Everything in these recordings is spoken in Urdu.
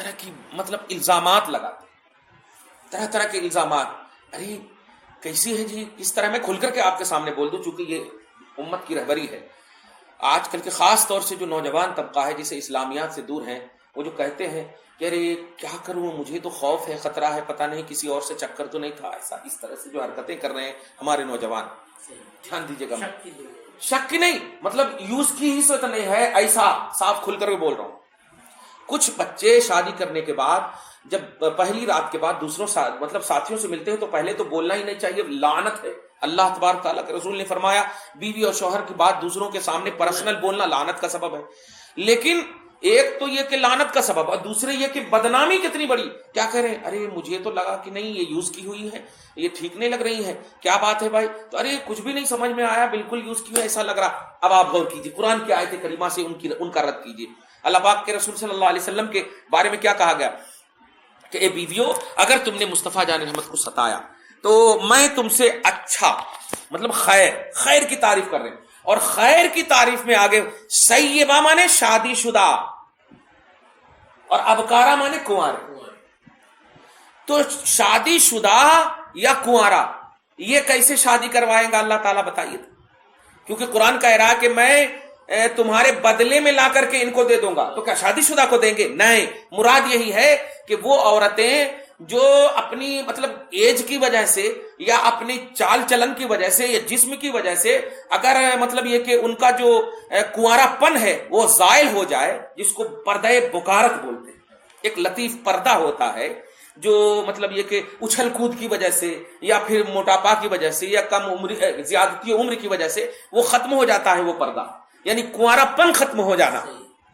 طرح کی مطلب الزامات لگاتے ہیں، طرح طرح کے الزامات. ارے کیسی ہے جی، اس طرح میں کھل کر کے آپ کے سامنے بول دوں چونکہ یہ امت کی رہبری ہے. آج کل کے خاص طور سے جو نوجوان طبقہ ہے جسے اسلامیات سے دور ہیں، وہ جو کہتے ہیں کہ ارے کیا کروں، مجھے تو خوف ہے، خطرہ ہے، پتہ نہیں کسی اور سے چکر تو نہیں تھا. ایسا اس طرح سے جو حرکتیں کر رہے ہیں ہمارے نوجوان، دھیان دیجیے گا. شک کی نہیں، مطلب یوز کی ہی صورت نہیں ہے، ایسا صاف کھل کر کے بول رہا ہوں. کچھ بچے شادی کرنے کے بعد جب پہلی رات کے بعد دوسروں مطلب ساتھیوں سے ملتے ہیں تو پہلے تو بولنا ہی نہیں چاہیے، لعنت ہے. اللہ تبارک تعالیٰ کے رسول نے فرمایا بیوی اور شوہر کی بات دوسروں کے سامنے پرسنل بولنا لعنت کا سبب ہے. لیکن ایک تو یہ کہ لعنت کا سبب، اور دوسرے یہ کہ بدنامی کتنی بڑی. کیا کہہ رہے ہیں، ارے مجھے تو لگا کہ نہیں یہ یوز کی ہوئی ہے، یہ ٹھیک نہیں لگ رہی ہے. کیا بات ہے بھائی؟ تو ارے کچھ بھی نہیں سمجھ میں آیا، بالکل یوز کی ہوئی ایسا لگ رہا. اب آپ غور کیجیے، قرآن کی آیت کریمہ سے ان کا رد کیجیے. اللہ پاک کے رسول صلی اللہ علیہ وسلم کے بارے میں کیا کہا گیا کہ اے بیویو، اگر تم نے مصطفیٰ جان رحمت کو ستایا تو میں تم سے اچھا مطلب خیر کی تعریف کر رہے ہیں. اور خیر کی تعریف میں آگے سیبہ مانے شادی شدہ اور ابکارا مانے کنوارے. تو شادی شدہ یا کنوارا یہ کیسے شادی کروائیں گا اللہ تعالیٰ بتائیے. کیونکہ قرآن کا ارادہ کہ میں تمہارے بدلے میں لا کر کے ان کو دے دوں گا، تو کیا شادی شدہ کو دیں گے؟ نہیں، مراد یہی ہے کہ وہ عورتیں جو اپنی مطلب ایج کی وجہ سے یا اپنی چال چلن کی وجہ سے یا جسم کی وجہ سے اگر مطلب یہ کہ ان کا جو کنوارا پن ہے وہ زائل ہو جائے، جس کو پردہ بکارت بولتے ہیں. ایک لطیف پردہ ہوتا ہے جو مطلب یہ کہ اچھل کود کی وجہ سے یا پھر موٹاپا کی وجہ سے یا کم عمر زیادتی عمر کی وجہ سے وہ ختم ہو جاتا ہے. وہ پردہ یعنی کنوارا پن ختم ہو جانا،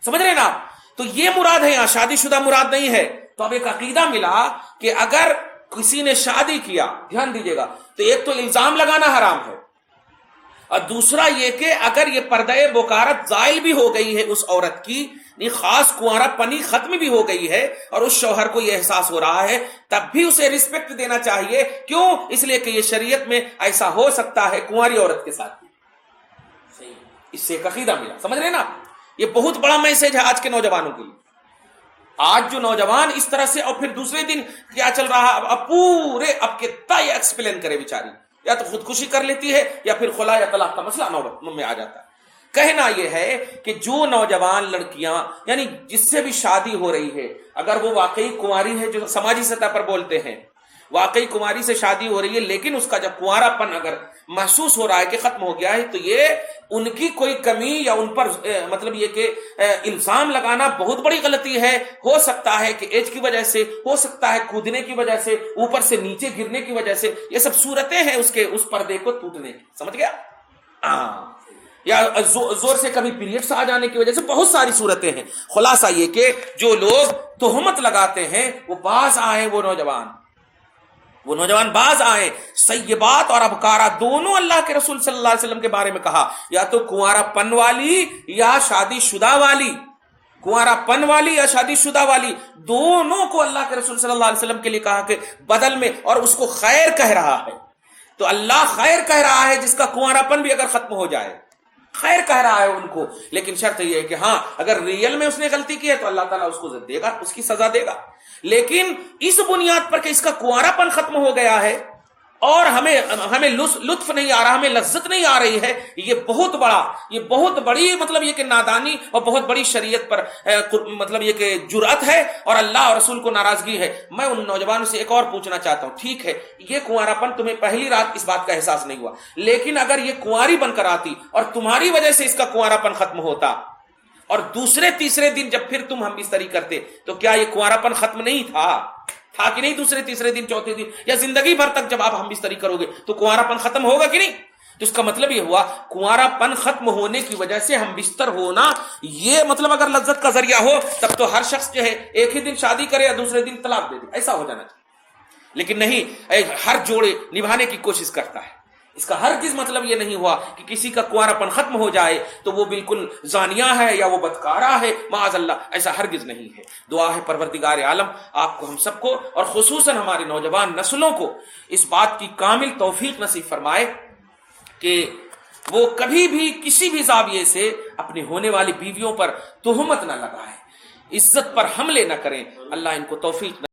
سمجھ رہے نا آپ؟ تو یہ مراد ہے، یہاں شادی شدہ مراد نہیں ہے. تو اب ایک عقیدہ ملا کہ اگر کسی نے شادی کیا، دھیان دیجیے گا، تو ایک تو الزام لگانا حرام ہے، اور دوسرا یہ کہ اگر یہ پردہ بکارت زائل بھی ہو گئی ہے اس عورت کی، خاص کنوارا پنی ختم بھی ہو گئی ہے اور اس شوہر کو یہ احساس ہو رہا ہے، تب بھی اسے رسپیکٹ دینا چاہیے. کیوں؟ اس لیے کہ یہ شریعت میں ایسا ہو سکتا ہے کنواری عورت کے ساتھ. اس سے ایک عقیدہ ملا، سمجھ رہے نا؟ یہ بہت بڑا میسج ہے آج کے نوجوانوں کے لیے. آج جو نوجوان اس طرح سے، اور پھر دوسرے دن کیا چل رہا، اب پورے اب کتنا یہ ایکسپلین کرے بیچاری، یا تو خودکشی کر لیتی ہے یا پھر خلا یا طلاق کا مسئلہ نوبت میں آ جاتا ہے. کہنا یہ ہے کہ جو نوجوان لڑکیاں یعنی جس سے بھی شادی ہو رہی ہے، اگر وہ واقعی کنواری ہے، جو سماجی سطح پر بولتے ہیں واقعی کنواری سے شادی ہو رہی ہے، لیکن اس کا جب کنوارا پن اگر محسوس ہو رہا ہے کہ ختم ہو گیا ہے، تو یہ ان کی کوئی کمی یا ان پر مطلب یہ کہ الزام لگانا بہت بڑی غلطی ہے. ہو سکتا ہے کہ ایج کی وجہ سے، ہو سکتا ہے کودنے کی وجہ سے، اوپر سے نیچے گرنے کی وجہ سے، یہ سب صورتیں ہیں اس پردے کو ٹوٹنے کی. سمجھ گیا؟ یا زور سے کبھی پیریڈز آ جانے کی وجہ سے، بہت ساری صورتیں ہیں. خلاصہ یہ کہ جو لوگ تہمت لگاتے ہیں وہ باز آئے، وہ نوجوان باز آئے. سیبات اور ابکارا دونوں اللہ کے رسول صلی اللہ علیہ وسلم کے بارے میں کہا، یا تو کنوارا پن والی یا شادی شدہ والی، کنوارا پن والی یا شادی شدہ والی، دونوں کو اللہ کے رسول صلی اللہ علیہ وسلم کے لیے کہا کہ بدل میں، اور اس کو خیر کہہ رہا ہے. تو اللہ خیر کہہ رہا ہے جس کا کنوارا پن بھی اگر ختم ہو جائے، خیر کہہ رہا ہے ان کو. لیکن شرط یہ ہے کہ ہاں اگر ریئل میں اس نے غلطی کی ہے تو اللہ تعالیٰ اس کو دے گا، اس کی سزا دے گا. لیکن اس بنیاد پر کہ اس کا کنوارا پن ختم ہو گیا ہے اور ہمیں لطف نہیں آ رہا، ہمیں لذت نہیں آ رہی ہے، یہ بہت بڑی مطلب یہ کہ نادانی اور بہت بڑی شریعت پر مطلب یہ کہ جرأت ہے اور اللہ اور رسول کو ناراضگی ہے. میں ان نوجوانوں سے ایک اور پوچھنا چاہتا ہوں، ٹھیک ہے یہ کنوارا پن تمہیں پہلی رات اس بات کا احساس نہیں ہوا، لیکن اگر یہ کنواری بن کر آتی اور تمہاری وجہ سے اس کا کنوارا پن ختم ہوتا اور دوسرے تیسرے دن جب پھر تم ہم بستری کرتے، تو کیا یہ کنوارا پن ختم نہیں تھا کہ نہیں؟ دوسرے تیسرے دن چوتھے دن یا زندگی بھر تک جب آپ ہم بستری کرو گے تو کنوارا پن ختم ہوگا کہ نہیں؟ تو اس کا مطلب یہ ہوا کنوارا پن ختم ہونے کی وجہ سے ہم بستر ہونا، یہ مطلب اگر لذت کا ذریعہ ہو تب تو ہر شخص جو ہے ایک ہی دن شادی کرے یا دوسرے دن طلاق دے دے، ایسا ہو جانا چاہیے. لیکن نہیں، ہر جوڑے نبھانے کی کوشش کرتا ہے. اس کا ہرگز مطلب یہ نہیں ہوا کہ کسی کا کنوارا پن ختم ہو جائے تو وہ بالکل زانیہ ہے یا وہ بدکارہ ہے، معاذ اللہ، ایسا ہرگز نہیں ہے. دعا ہے پروردگار عالم آپ کو، ہم سب کو، اور خصوصاً ہمارے نوجوان نسلوں کو اس بات کی کامل توفیق نصیب فرمائے کہ وہ کبھی بھی کسی بھی زاویے سے اپنی ہونے والی بیویوں پر تہمت نہ لگائے. عزت پر حملے نہ کریں. اللہ ان کو توفیق